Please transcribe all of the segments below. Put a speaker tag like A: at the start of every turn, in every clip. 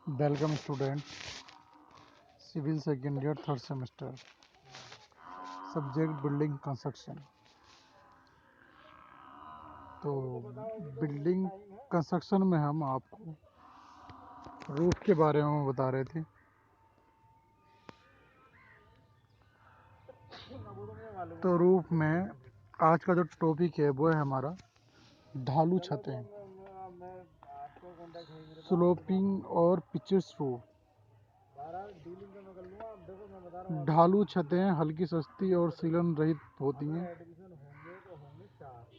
A: Welcome student, civil second year third semester, subject building construction. तो building construction में हम आपको रूफ के बारे में बता रहे थे। तो रूफ में आज का जो टॉपिक है वो है हमारा ढालू छतें, स्लोपिंग और पिचेस रूफ। ढालू छतें हल्की, सस्ती और सीलन रहित होती हैं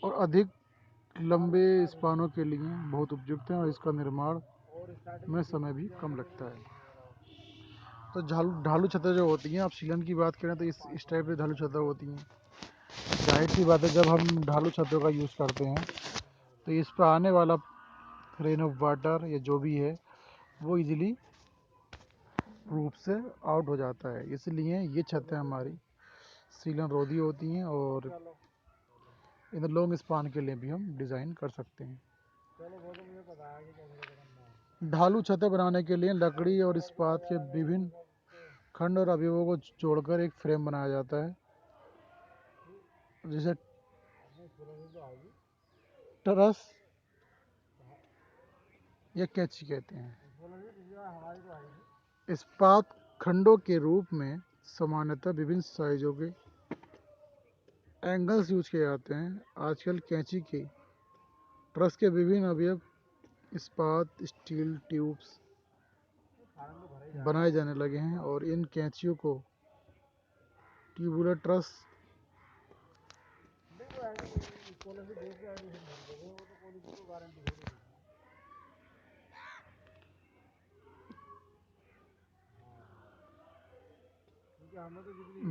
A: और अधिक लंबे स्पानों के लिए बहुत उपयुक्त हैं और इसका निर्माण में समय भी कम लगता है। तो ढालू छतें जो होती हैं, आप सीलन की बात करें तो इस टाइप की ढालू छतें होती हैं। जाहिर सी बात है, जब हम ढालू छतों का यूज़ करते हैं तो इस पर आने वाला रेन ऑफ वाटर या जो भी है वो इजीली रूफ से आउट हो जाता है। इसलिए ये छतें हमारी सीलन रोधी होती हैं और इन लॉन्ग स्पान के लिए भी हम डिज़ाइन कर सकते हैं। ढालू छतें बनाने के लिए लकड़ी और इस्पात के विभिन्न खंड और अवयवों को जोड़कर एक फ्रेम बनाया जाता है, जिसे ट्रस या कैंची कहते हैं। इस्पात खंडों के रूप में सामान्यतः विभिन्न साइजों के एंगल्स यूज किए जाते हैं। आजकल कैंची के ट्रस के विभिन्न अवयव इस्पात स्टील ट्यूब्स बनाए जाने लगे हैं और इन कैंचियों को ट्यूबुलर ट्रस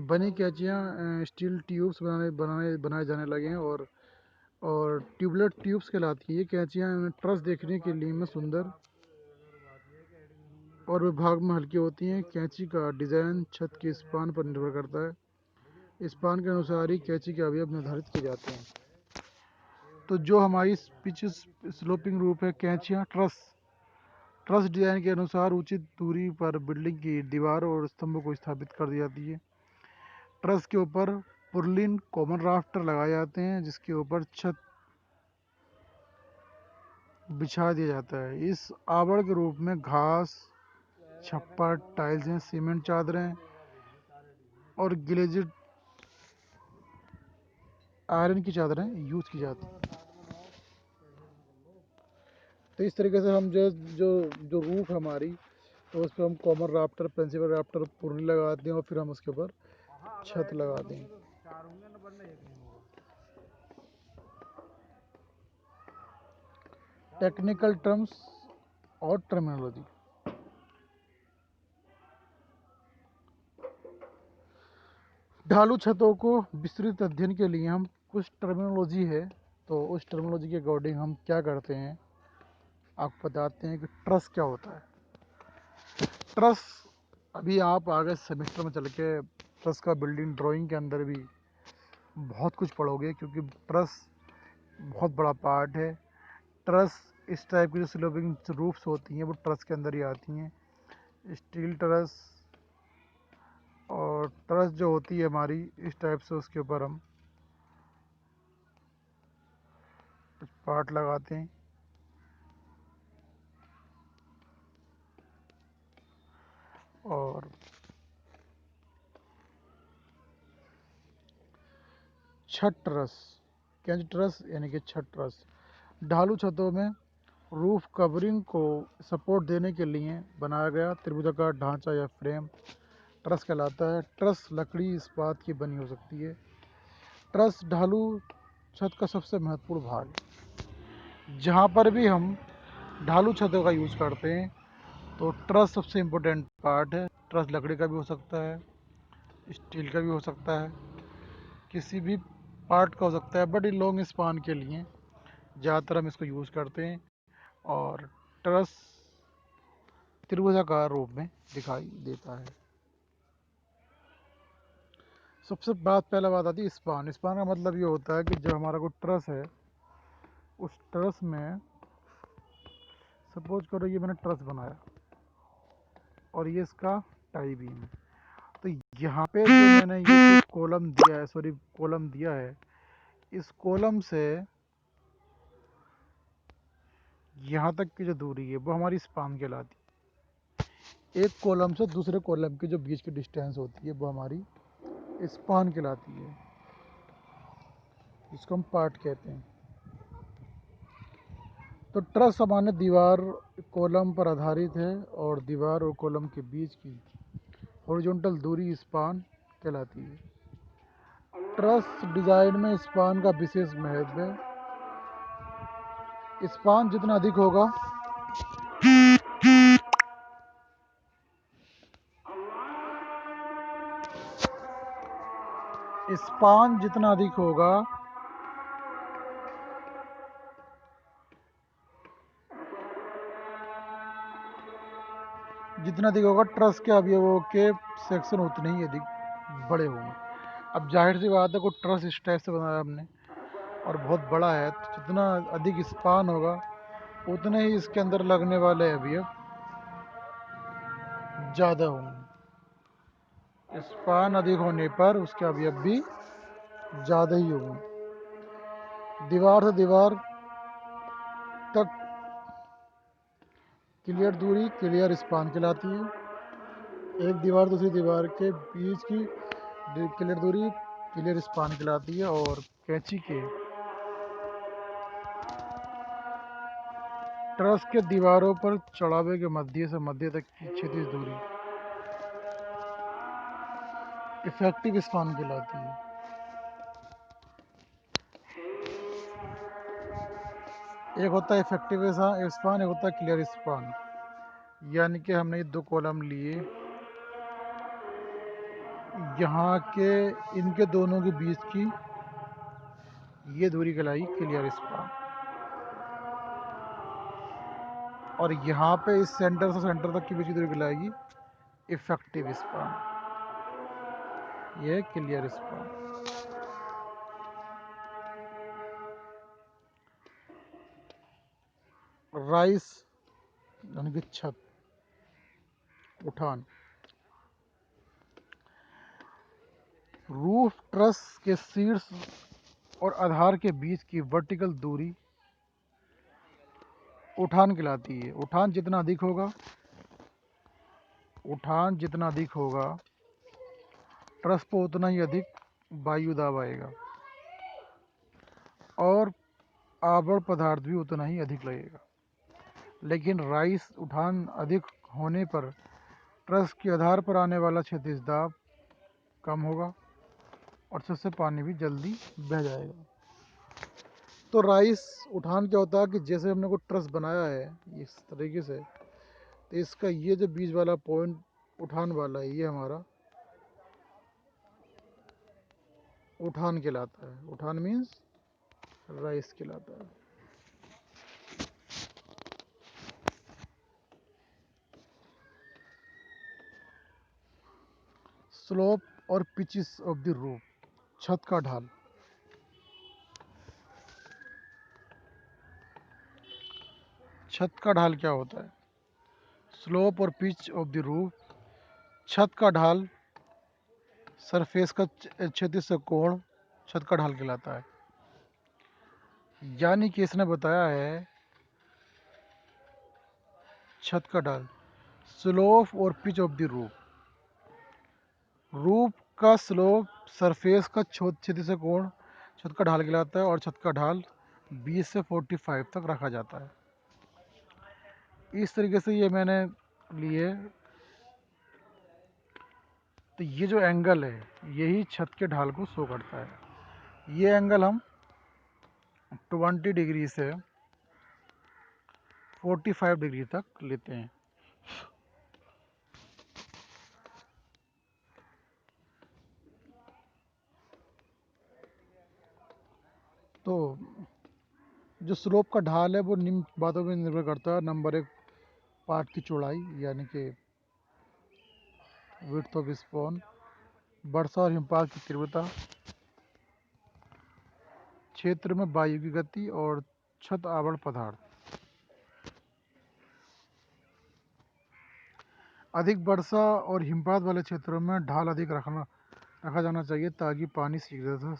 A: बनी कैंचियाँ स्टील ट्यूब्स बनाए जाने लगे हैं और ट्यूबुलर ट्यूब्स कहलाती है। ये कैंचियाँ ट्रस देखने के लिए में सुंदर और विभाग में हल्की होती हैं। कैंची का डिज़ाइन छत के स्पान पर निर्भर करता है। स्पान के अनुसार ही कैंची के अवयव निर्धारित किए जाते हैं। तो जो हमारी पिच स्लोपिंग रूफ है, कैंचियाँ ट्रस डिज़ाइन के अनुसार उचित दूरी पर बिल्डिंग की दीवारों और स्तंभों को स्थापित कर दी जाती है। ट्रस के ऊपर पुर्लिन कॉमन राफ्टर लगाए जाते हैं, जिसके ऊपर छत बिछा दिया जाता है। इस आवरण के रूप में घास, छप्पर, टाइल्स, सीमेंट चादरें और ग्लेज्ड आयरन की चादरें यूज़ की जाती हैं। तो इस तरीके से हम जो रूफ हमारी, तो उस पर हम कॉमन राफ्टर, प्रिंसिपल राफ्टर, पुर्ली लगाते हैं और फिर हम उसके ऊपर छत लगाते हैं। टेक्निकल टर्म्स और टर्मिनोलॉजी। ढालू छतों को विस्तृत अध्ययन के लिए हम कुछ टर्मिनोलॉजी है, तो उस टर्मिनोलॉजी के अकॉर्डिंग हम क्या करते हैं, आपको बताते हैं कि ट्रस क्या होता है। ट्रस, अभी आप आगे सेमेस्टर में चल के ट्रस का बिल्डिंग ड्राइंग के अंदर भी बहुत कुछ पढ़ोगे, क्योंकि ट्रस बहुत बड़ा पार्ट है। ट्रस इस टाइप की जो स्लोपिंग रूफ्स होती हैं वो ट्रस के अंदर ही आती हैं। स्टील ट्रस और ट्रस जो होती है हमारी इस टाइप से, उसके ऊपर हम कुछ पार्ट लगाते हैं और छत ट्रस, कैंच ट्रस यानी कि छत ट्रस, ढालू छतों में रूफ कवरिंग को सपोर्ट देने के लिए बनाया गया त्रिभुजाकार ढांचा या फ्रेम ट्रस कहलाता है। ट्रस लकड़ी इस्पात की बनी हो सकती है। ट्रस ढालू छत का सबसे महत्वपूर्ण भाग है। जहाँ पर भी हम ढालू छतों का यूज़ करते हैं तो ट्रस सबसे इम्पोर्टेंट पार्ट है। ट्रस लकड़ी का भी हो सकता है, स्टील का भी हो सकता है, किसी भी पार्ट का हो सकता है, बट लॉन्ग स्पान के लिए ज़्यादातर हम इसको यूज़ करते हैं और ट्रस त्रिभुजाकार रूप में दिखाई देता है। सबसे पहला बात आती है स्पान। स्पान का मतलब ये होता है कि जब हमारा कोई ट्रस है, उस ट्रस में सपोज करो ये मैंने ट्रस बनाया और ये इसका टाई बीम है, तो यहाँ पे जो मैंने ये कॉलम दिया है, कॉलम दिया है, इस कॉलम से यहाँ तक की जो दूरी है वो हमारी स्पान कहलाती है। एक कॉलम से दूसरे कॉलम के जो बीच की डिस्टेंस होती है वो हमारी स्पान कहलाती है, जिसको हम पार्ट कहते हैं। तो ट्रस सामान्य दीवार कॉलम पर आधारित है और दीवार और कॉलम के बीच की हॉरिजॉन्टल दूरी स्पान कहलाती है। ट्रस डिजाइन में स्पान का विशेष महत्व है। स्पान जितना अधिक होगा स्पान जितना अधिक होगा ट्रस के अवयवों के सेक्शन उतने ही अधिक बड़े होंगे। अब जाहिर सी बात है, कोई ट्रस इस टाइप से बनाया हमने और बहुत बड़ा है, तो जितना अधिक स्पान होगा उतने ही इसके अंदर लगने वाले अवयव ज़्यादा होंगे। स्पान अधिक होने पर उसके अवयव भी ज़्यादा ही होंगे। दीवार से दीवार तक क्लियर दूरी क्लियर स्पान कहलाती है। एक दीवार दूसरी दीवार के बीच की क्लियर दूरी क्लियर स्पान कहलाती है। और कैंची के ट्रस के दीवारों पर चढ़ावे के मध्य से मध्य तक की क्षैतिज दूरी इफेक्टिव स्पान कहलाती है। एक होता है इफेक्टिव स्पान, एक होता है क्लियर स्पान। यानी कि हमने ये दो कॉलम लिए, यहाँ के इनके दोनों के बीच की ये दूरी कहलाई क्लियर स्पान, और यहाँ पे इस सेंटर से सेंटर तक की बीच की दूरी कहलाएगी इफेक्टिव स्पान। ये क्लियर स्पान। राइस यानी कि छत, उठान। रूफ ट्रस के शीर्ष और आधार के बीच की वर्टिकल दूरी उठान कहलाती है। उठान जितना अधिक होगा ट्रस पर उतना ही अधिक वायु दाब आएगा और आवरण पदार्थ भी उतना ही अधिक लगेगा। लेकिन राइस उठान अधिक होने पर ट्रस के आधार पर आने वाला क्षैतिज दाब कम होगा और छत से पानी भी जल्दी बह जाएगा। तो राइस उठान क्या होता है कि जैसे हमने कोई ट्रस बनाया है इस तरीके से, तो इसका ये जो बीच वाला पॉइंट उठान वाला है, ये हमारा उठान कहलाता है। उठान मीन्स राइस कहलाता है। स्लोप और पिचेस ऑफ द रूफ, छत का ढाल। छत का ढाल क्या होता है? स्लोप और पिच ऑफ द रूफ, छत का ढाल सरफेस का क्षैतिज से कोण छत का ढाल कहलाता है। यानी कि इसने बताया है छत का ढाल स्लोप और pitch of the roof, roof का स्लोप सरफेस का क्षैतिज से कोण छत का ढाल कहलाता है और छत का ढाल 20 से 45 तक रखा जाता है। इस तरीके से ये मैंने लिए, तो ये जो एंगल है यही छत के ढाल को शो करता है। ये एंगल हम 20 डिग्री से 45 डिग्री तक लेते हैं। तो जो स्लोप का ढाल है वो निम्न बातों पर निर्भर करता है। नंबर 1, पार्ट की चौड़ाई यानी कि विड्थ ऑफ स्पॉन। वर्षा और हिमपात की तीव्रता, क्षेत्र में वायु की गति और छत आवरण पदार्थ। अधिक वर्षा और हिमपात वाले क्षेत्रों में ढाल अधिक रखा जाना चाहिए ताकि पानी शीघ्र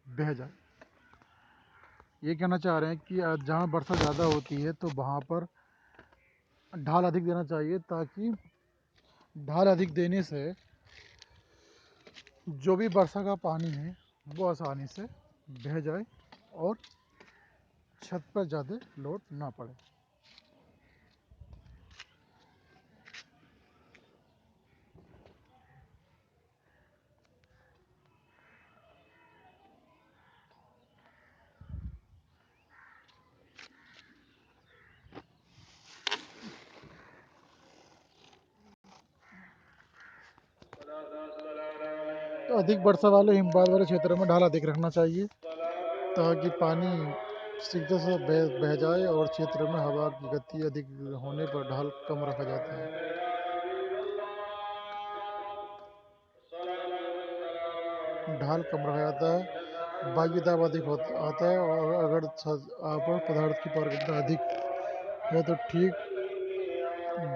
A: बह जाए। ये कहना चाह रहे हैं कि जहाँ वर्षा ज़्यादा होती है तो वहाँ पर ढाल अधिक देना चाहिए ताकि ढाल अधिक देने से जो भी वर्षा का पानी है वो आसानी से बह जाए और छत पर ज़्यादा लोड ना पड़े। तो अधिक वर्षा वाले हिमपात वाले क्षेत्रों में ढाल अधिक रखना चाहिए ताकि पानी शीघ्र से बह जाए और क्षेत्र में हवा की गति अधिक होने पर ढाल कम रखा जाता है। ढाल कम रखा जाता है, वायु दाब अधिक आता है और अगर आवरण पदार्थ की पारगम्यता अधिक है तो ठीक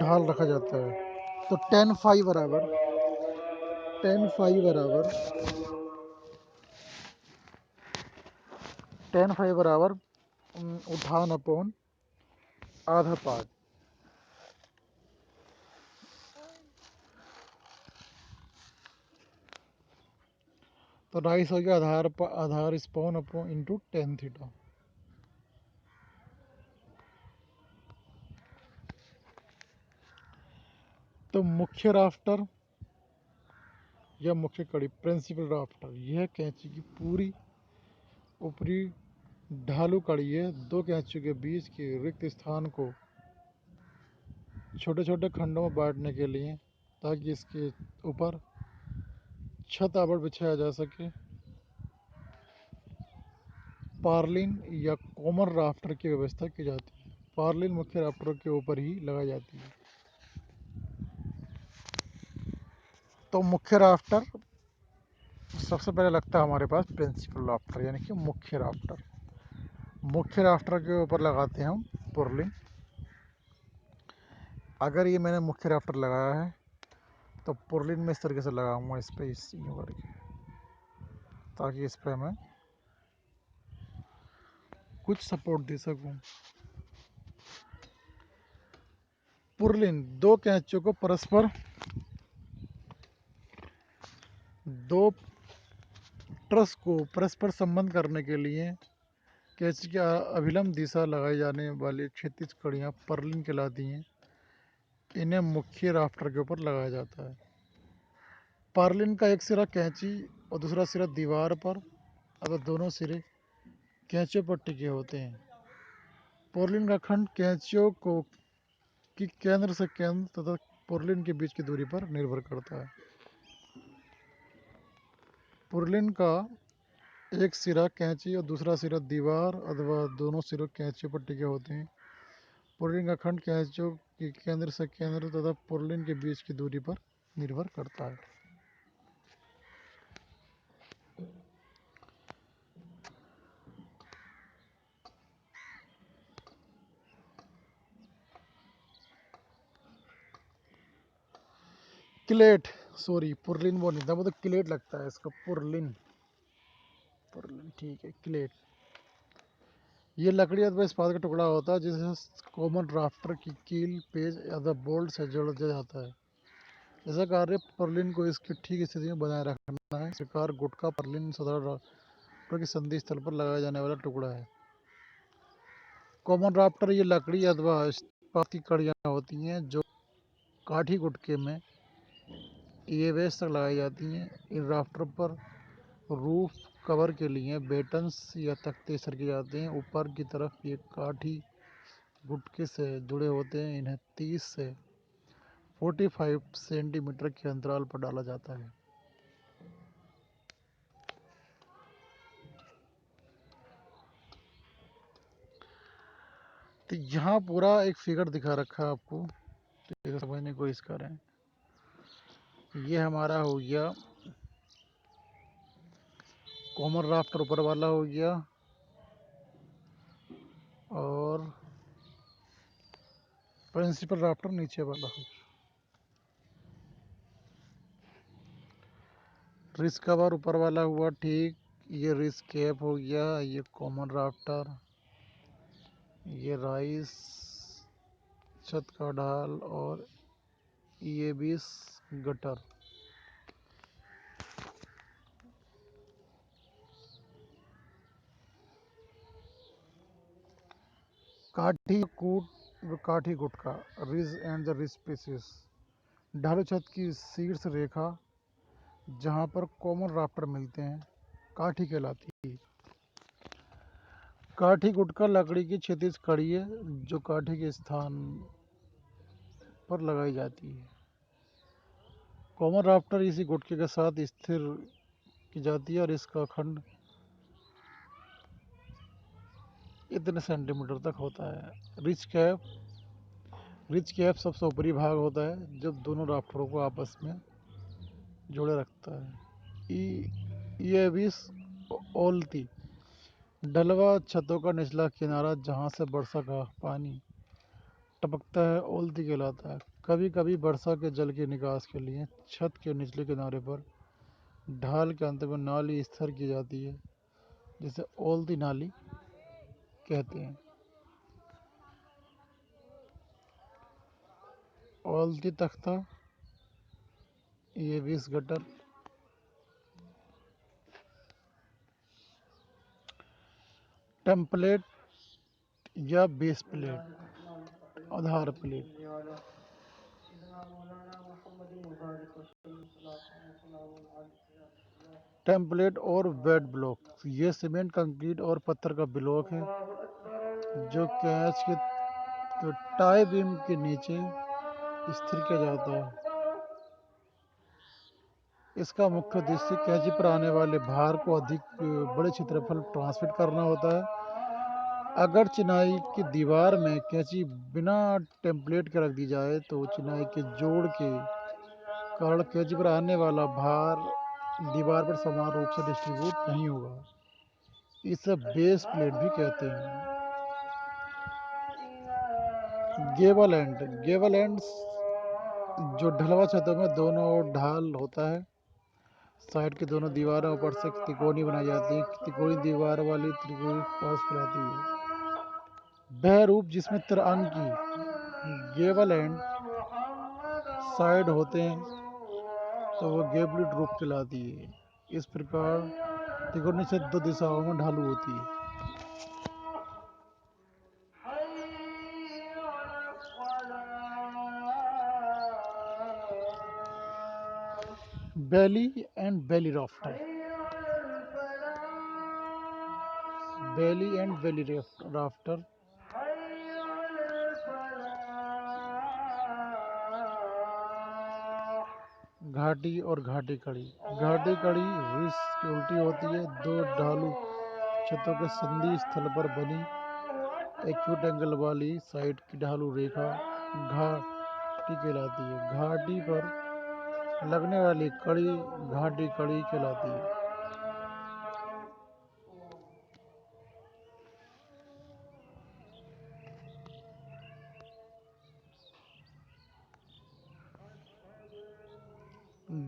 A: ढाल रखा जाता है। तो टेन फाइव बराबर उठान अपॉन आधा पाद। तो राइस हो गया आधार span upon into ten theta. तो मुख्य राफ्टर या मुख्य कड़ी प्रिंसिपल राफ्टर, यह कैंची की पूरी ऊपरी ढालू कड़ी है। दो कैंचियों के बीच के रिक्त स्थान को छोटे छोटे खंडों में बांटने के लिए ताकि इसके ऊपर छत आवरण बिछाया जा सके। पार्लिन या कॉमन राफ्टर की व्यवस्था की जाती है। पार्लिन मुख्य राफ्टर के ऊपर ही लगाई जाती है। तो मुख्य राफ्टर सबसे पहले लगता है हमारे पास प्रिंसिपल राफ्टर यानी कि मुख्य राफ्टर। मुख्य राफ्टर के ऊपर लगाते हैं हम पुर्लिन। अगर ये मैंने मुख्य राफ्टर लगाया है तो पुर्लिन में इस तरीके से लगाऊंगा इस पे यूँ करके ताकि इस पे मैं कुछ सपोर्ट दे सकूं। पुर्लिन दो कैंचियों को दो ट्रस को परस्पर संबंध करने के लिए कैंची की अभिलंब दिशा लगाई जाने वाली क्षैतिज कड़ियाँ पुर्लिन कहलाती हैं। इन्हें मुख्य राफ्टर के ऊपर लगाया जाता है। पुर्लिन का एक सिरा कैंची और दूसरा सिरा दीवार पर अगर दोनों सिरे कैंचियों पर टिके होते हैं। पुर्लिन का खंड कैंचियों को की केंद्र से केंद्र तथा पुर्लिन के बीच की दूरी पर निर्भर करता है। पुर्लिन का एक सिरा कैंची और दूसरा सिरा दीवार अथवा दोनों सिरों कैंचियों पर टिके होते हैं। पुर्लिन का खंड कैंचियों की केंद्र से केंद्र तथा पुर्लिन के बीच की दूरी पर निर्भर करता है। क्लेट पुर्लिन वो नहीं था, वो तो क्लेट लगता है इसका। पुर्लिन ठीक है। क्लेट ये लकड़ी अथवा इस्पात का टुकड़ा होता है जिसे कॉमन राफ्टर की कील पेज अथवा बोल्ट से जोड़ा जाता है। ऐसा कार्य पुर्लिन को इसकी ठीक स्थिति में बनाए रखना है। इस प्रकार गुटका पुर्लिन साधारण राफ्टर की संधि स्थल पर लगाया जाने वाला टुकड़ा है। कॉमन राफ्टर ये लकड़ी अथवा इस्पात की कड़ियाँ होती हैं जो काठी गुटके में ये वेस तक लगाई जाती हैं। इन राफ्टर पर रूफ कवर के लिए बेटन्स या तख्ते सरके जाते हैं। ऊपर की तरफ ये काठी गुटके से जुड़े होते हैं। इन्हें 30 से 45 सेंटीमीटर के अंतराल पर डाला जाता है। तो यहाँ पूरा एक फिगर दिखा रखा है आपको, तो समझने की कोशिश करें। ये हमारा हो गया कॉमन राफ्टर ऊपर वाला हो गया और प्रिंसिपल राफ्टर नीचे वाला हो गया। रिस कवर ऊपर वाला हुआ ठीक। ये रिस कैप हो गया, ये कॉमन राफ्टर, ये राइस, छत का ढाल और ये भी गटर। काठी गुटका, ridge end the ridge pieces. ढालू छत की शीर्ष रेखा जहां पर कॉमन राफ्टर मिलते हैं काठी कहलाती है। काठी गुटका लकड़ी की क्षैतिज कड़ी है जो काठी के स्थान पर लगाई जाती है। कॉमन राफ्टर इसी गुटके के साथ स्थिर की जाती है और इसका खंड इतने सेंटीमीटर तक होता है। रिच कैप सबसे ऊपरी भाग होता है जो दोनों राफ्टरों को आपस में जोड़े रखता है। ये भी ओलती ढलवा छतों का निचला किनारा जहां से वर्षा का पानी टपकता है ओलती कहलाता है। कभी कभी वर्षा के जल के निकास के लिए छत के निचले किनारे पर ढाल के अंत में नाली स्थिर की जाती है जिसे ओलती नाली कहते हैं। ओलती तख्ता, ये भी इस गटर। टेम्पलेट या बेस प्लेट, आधार प्लेट। टेम्पलेट और बेड ब्लॉक, ये सीमेंट कंक्रीट और पत्थर का ब्लॉक है जो कैच के टाई बीम के नीचे स्थिर किया जाता है। इसका मुख्य उद्देश्य कैंची पर आने वाले भार को अधिक बड़े क्षेत्रफल ट्रांसमिट करना होता है। अगर चिनाई की दीवार में कैंची बिना टेम्पलेट के रख दी जाए तो चिनाई के जोड़ के कारण कैंची पर आने वाला भार दीवार पर समान रूप से डिस्ट्रीब्यूट नहीं होगा। इसे बेस प्लेट भी कहते हैं। गेबल एंड जो ढलवा छतों में दोनों ओर ढाल होता है। साइड की दोनों दीवारों ऊपर से तिकोनी बनाई जाती है। तिकोनी दीवार वाली त्रिकोण पास कहलाती है। वह रूप जिसमें तिरंगी गेबल एंड साइड होते हैं तो वह गेबल्ड रूप कहलाती है। इस प्रकार तिकोनी से दो दिशाओं में ढालू होती है। Valley and valley rafter, valley and valley rafter. घाटी और घाटी कड़ी, घाटी कड़ी रिस की उल्टी होती है। दो ढालू छतों के संधि स्थल पर बनी एक्यूट एंगल वाली साइड की ढालू रेखा घाटी कहलाती है। घाटी पर लगने वाली कड़ी घाटी कड़ी कहलाती है।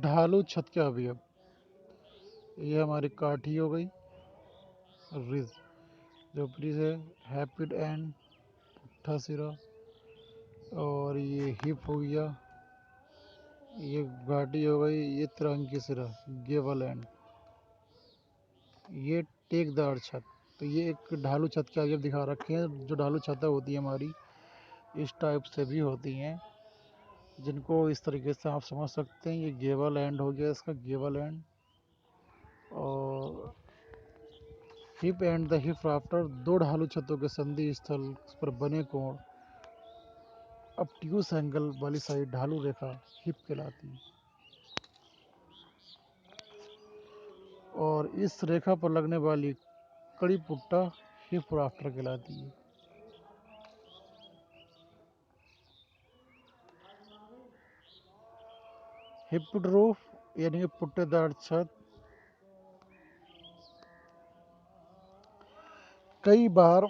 A: ढालू छत के अवयव, ये हमारी काठी हो गई, रिज जो ऊपरी से हैपिड एंड पुट्ठा सिरा, और ये हिप हो गया, ये घाटी हो गई, ये तिरंगी सिरा गेबल एंड, ये टेकदार छत। तो ये एक ढालू छत के अवयव दिखा रखे हैं। जो ढालू छतें होती है हमारी इस टाइप से भी होती हैं जिनको इस तरीके से आप समझ सकते हैं। ये गेबल एंड हो गया इसका गेबल एंड, और hip and the hip rafter दो ढालू छतों के संधि स्थल पर बने कोण ऑब्ट्यूस एंगल वाली साइड ढालू रेखा हिप कहलाती है। और इस रेखा पर लगने वाली कड़ी पुट्टा हिप राफ्टर कहलाती है। हिप्ड रूफ यानी कि पुट्टेदार छत, कई बार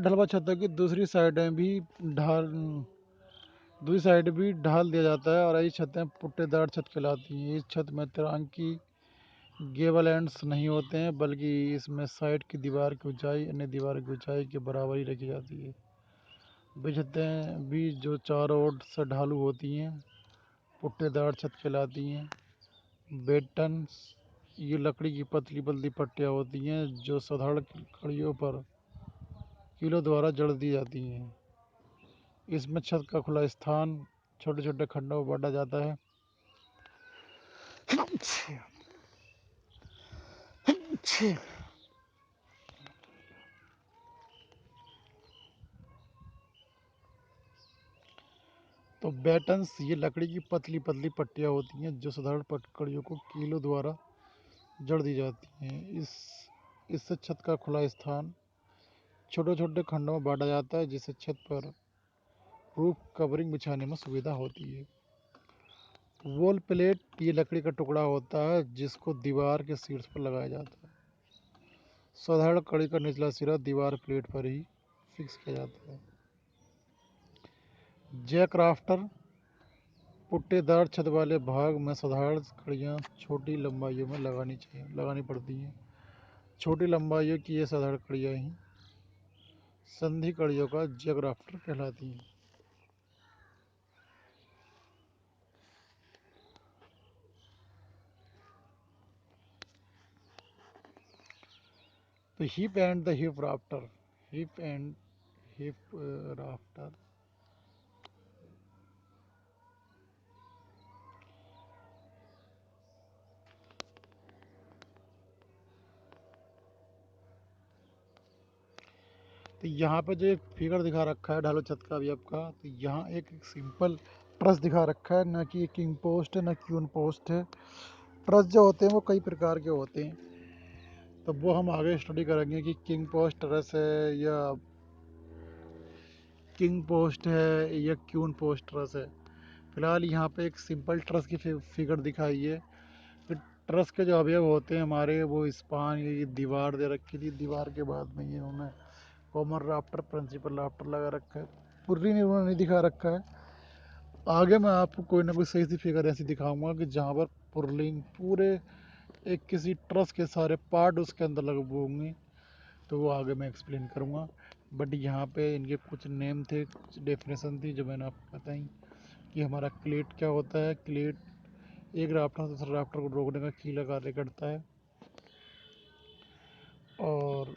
A: ढलवा छतों की दूसरी साइड भी ढाल दिया जाता है और ऐसी छतें पुट्टेदार छत कहलाती हैं। इस छत में तिरंगी गेबल एंड्स नहीं होते हैं, बल्कि इसमें साइड की दीवार की ऊंचाई अन्य दीवार की ऊंचाई के बराबर ही रखी जाती है। वे छतें भी जो चारों ओर से ढालू होती हैं पुट्टेदार छत कहलाती हैं। बेटन्स ये लकड़ी की पतली पतली पट्टियाँ होती हैं जो साधारण कड़ियों पर कीलों द्वारा जड़ दी जाती हैं। इसमें छत का खुला स्थान छोटे छोटे खंडों में बांटा जाता है। तो बैटन्स ये लकड़ी की पतली पतली पट्टियाँ होती हैं जो साधारण कड़ियों को कीलों द्वारा जड़ दी जाती हैं। इससे छत का खुला स्थान छोटे छोटे खंडों में बांटा जाता है, जिससे छत पर रूफ कवरिंग बिछाने में सुविधा होती है। वॉल प्लेट ये लकड़ी का टुकड़ा होता है जिसको दीवार के शीर्ष पर लगाया जाता है। साधारण कड़ी का निचला सिरा दीवार प्लेट पर ही फिक्स किया जाता है। जैक राफ्टर पुट्टेदार छत वाले भाग में साधारण कड़ियाँ छोटी लंबाइयों में लगानी पड़ती हैं। छोटी लंबाइयों की ये साधारण कड़ियाँ ही संधि कड़ियों का जैक राफ्टर कहलाती हैं। तो hip and the hip rafter hip and hip rafter तो यहाँ पे जो एक फिगर दिखा रखा है ढालू छत का अभी आपका, तो यहाँ एक सिंपल ट्रस दिखा रखा है, ना कि किंग पोस्ट है ना क्यून पोस्ट है। ट्रस जो होते हैं वो कई प्रकार के होते हैं, तो वो हम आगे स्टडी करेंगे कि किंग पोस्ट ट्रस है या किंग पोस्ट है या क्यून पोस्ट ट्रस है। फिलहाल यहाँ पे एक सिंपल ट्रस की फिगर दिखाई है। फिर ट्रस के जो अवयव होते हैं हमारे वो स्पान ये दीवार दे रखी थी, दीवार के बाद में ये उन्होंने कॉमन राफ्टर प्रिंसिपल राफ्टर लगा रखा है। पुर्री नहीं उन्होंने नहीं दिखा रखा है। आगे मैं आपको कोई ना कोई सही सी फिगर ऐसी दिखाऊंगा कि जहाँ पर पुर्लिंग पूरे एक किसी ट्रस के सारे पार्ट उसके अंदर लगे हुए होंगे, तो वो आगे मैं एक्सप्लेन करूँगा। बट यहाँ पे इनके कुछ नेम थे, कुछ डेफिनेशन थी जो मैंने आपको बताई कि हमारा क्लेट क्या होता है। क्लेट एक राफ्टर दूसरे राफ्टर को रोकने का कीला कार्य करता है। और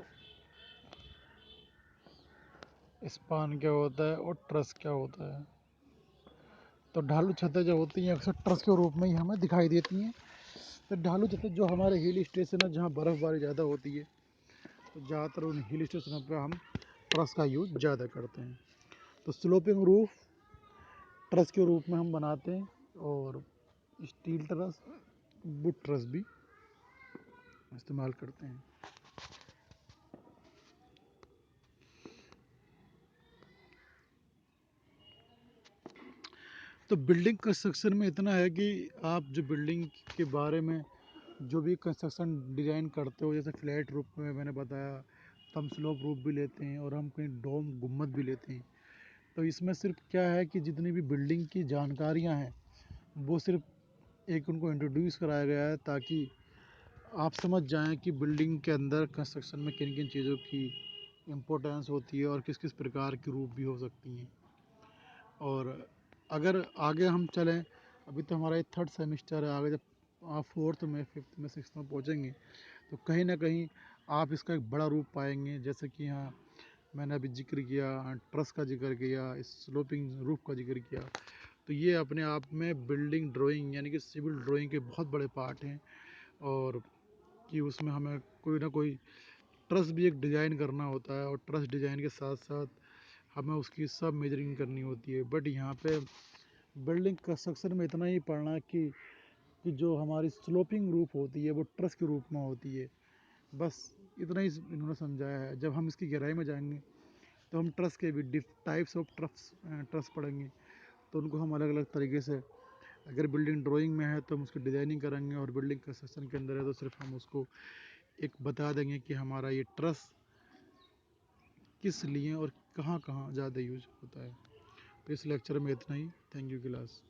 A: स्पान क्या होता है और ट्रस क्या होता है। तो ढालू छतें जो होती हैं अक्सर ट्रस के रूप में ही हमें दिखाई देती हैं। तो ढालू छतें जो हमारे हिल स्टेशन है जहाँ बर्फ़बारी ज़्यादा होती है, तो ज़्यादातर उन हिल स्टेशनों पर हम ट्रस का यूज़ ज़्यादा करते हैं। तो स्लोपिंग रूफ ट्रस के रूप में हम बनाते हैं, और स्टील ट्रस वुड ट्रस भी इस्तेमाल करते हैं। तो बिल्डिंग कंस्ट्रक्शन में इतना है कि आप जो बिल्डिंग के बारे में जो भी कंस्ट्रक्शन डिज़ाइन करते हो, जैसे फ्लैट रूफ में मैंने बताया, तो हम स्लोप रूफ भी लेते हैं और हम कहीं डोम गुम्बद भी लेते हैं। तो इसमें सिर्फ क्या है कि जितनी भी बिल्डिंग की जानकारियां हैं वो सिर्फ एक उनको इंट्रोड्यूस कराया गया है, ताकि आप समझ जाएं कि बिल्डिंग के अंदर कंस्ट्रक्शन में किन किन चीज़ों की इम्पोर्टेंस होती है और किस किस प्रकार की रूफ भी हो सकती हैं। और अगर आगे हम चलें, अभी तो हमारा ये थर्ड सेमिस्टर है, आगे जब आप फोर्थ में फिफ्थ में सिक्स में पहुँचेंगे तो कहीं ना कहीं आप इसका एक बड़ा रूप पाएंगे। जैसे कि यहाँ मैंने अभी जिक्र किया, ट्रस का जिक्र किया, स्लोपिंग रूफ का जिक्र किया, तो ये अपने आप में बिल्डिंग ड्राइंग यानी कि सिविल ड्राइंग के बहुत बड़े पार्ट हैं। और कि उसमें हमें कोई ना कोई ट्रस भी एक डिज़ाइन करना होता है, और ट्रस डिज़ाइन के साथ साथ हमें उसकी सब मेजरिंग करनी होती है। बट यहाँ पे बिल्डिंग कंस्ट्रक्शन में इतना ही पढ़ना कि जो हमारी स्लोपिंग रूफ होती है वो ट्रस के रूप में होती है, बस इतना ही इन्होंने समझाया है। जब हम इसकी गहराई में जाएंगे तो हम ट्रस के भी टाइप्स ऑफ ट्रस पढ़ेंगे, तो उनको हम अलग अलग तरीके से अगर बिल्डिंग ड्राइंग में है तो हम उसकी डिज़ाइनिंग करेंगे, और बिल्डिंग कंस्ट्रक्शन के अंदर है तो सिर्फ हम उसको एक बता देंगे कि हमारा ये ट्रस किस लिए और कहाँ कहाँ ज़्यादा यूज होता है। तो इस लेक्चर में इतना ही। Thank you class.